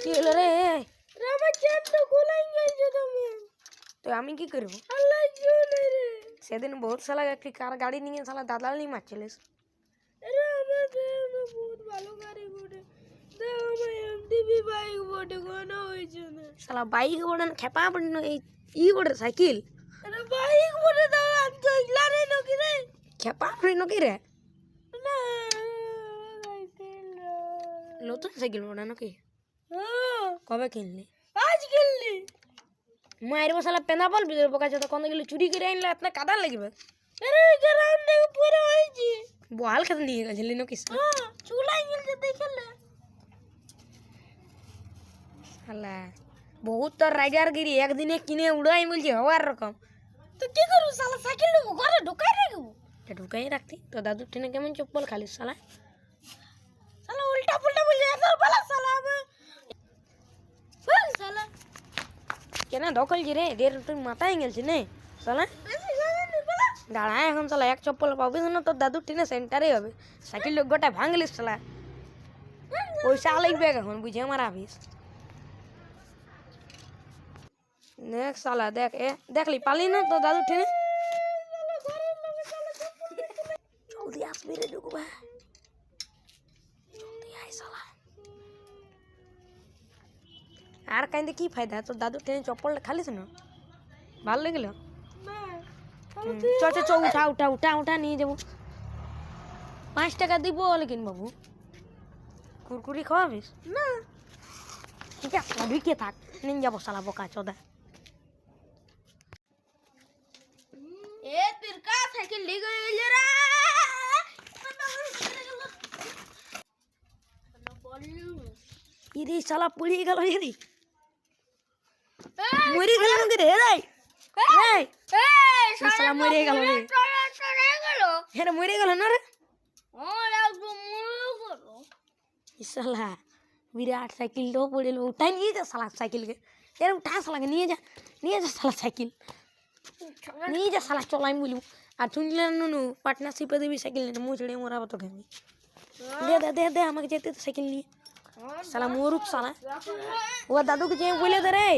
কি হলো রে? আমার চেন তো খুলে গেছে তুমি। তো আমি কি করব? আল্লাহ জানে রে। সেদিন বহুত সালা একটি কার গাড়ি নিয়ে সালা দাদাল নিয়ে মারছিলিস। আরে আমার বহুত ভালো গাড়ি বটে। দেখ আমার এমটিভি বাইক বটে কোনো হয়েছে না। সালা বাইক বড় না খেপা বড় না এই বড় সাইকেল। আরে বাইক বটে দাও আমি তো ইলারে নকি রে। খেপা বড় নাকি রে? না সাইকেল নতুন সাইকেল বড় নাকি? কবে কিনলি? আজ কিনলি। মায়ের বসালা পেনা বল ভিতরে পোকা চোদা কোন গেলে চুরি করে আনলে আপনার কাদা লাগবে। আরে গ্রাউন্ডে পুরো হয়েছে। বহাল খেতে নিয়ে গেছিলি নাকি? চুলাই গেলছে দেখলে। সালা বহুত তোর রাইডার গিরি একদিনে কিনে উড়াই বলছি হওয়ার রকম। তো কি করব শালা সাইকেল ঘরে ঢুকাই রাখবো। এটা ঢুকাই রাখতি তো দাদু ট্রেনে কেমন চপ্পল খালিস শালা। শালা উল্টা পুল্টা বলে এত বলা শালা আমার শালা কেন ধকলছি রে দের তুই মাথায় গেলছি নে শালা। দাঁড়া এখন শালা এক চপ্পল পাবি না তোর দাদু ট্রেনে সেন্টারে হবে। সাইকেল লোক গোটা ভাঙলিস শালা। পয়সা লাগবে এখন বুঝে আমার আবিস। দেখ শালা দেখ দেখলি পালি না তোর দাদু ট্রেনে। জলদি আসবি রে ঢুকবা জলদি আয় শালা। আর কাইন্দে কি ফায়দা তোর দাদু ট্রেনে চপ্পলটা খালিস না ভালো লাগল। চ চ চ উঠা উঠা উঠা উঠা নিয়ে যাবো 5 টাকা দিব লেকিন বাবু কুরকুরি খাওয়াবিস না ঠিক আছে ঢুকে থাক নিয়ে যাবো শালা বোকা চোদা। এ তিরকা সাইকেল লিগ গেল রে ইরে শালা পুড়িয়ে গেল ইরে মরে গেল নাকি রে রে এই শালা মরে গেল রে। হ্যাঁ মরে গেল না রে শালা বিরাট সাইকেলটাও পড়ে এলো উঠাই নিয়ে যা শালা সাইকেলকে এর উঠা শালাকে নিয়ে যা শালা সাইকেল নিয়ে যা শালা চলাই বলু। আর শুনলে নুনু পার্টনারশিপে দিবি সাইকেল নিয়ে মুছড়ে মরাবো তোকে আমি। দে আমাকে যেতে তো সাইকেল নিয়ে শালা মরুক শালা। ও দাদুকে যে বলে দে রে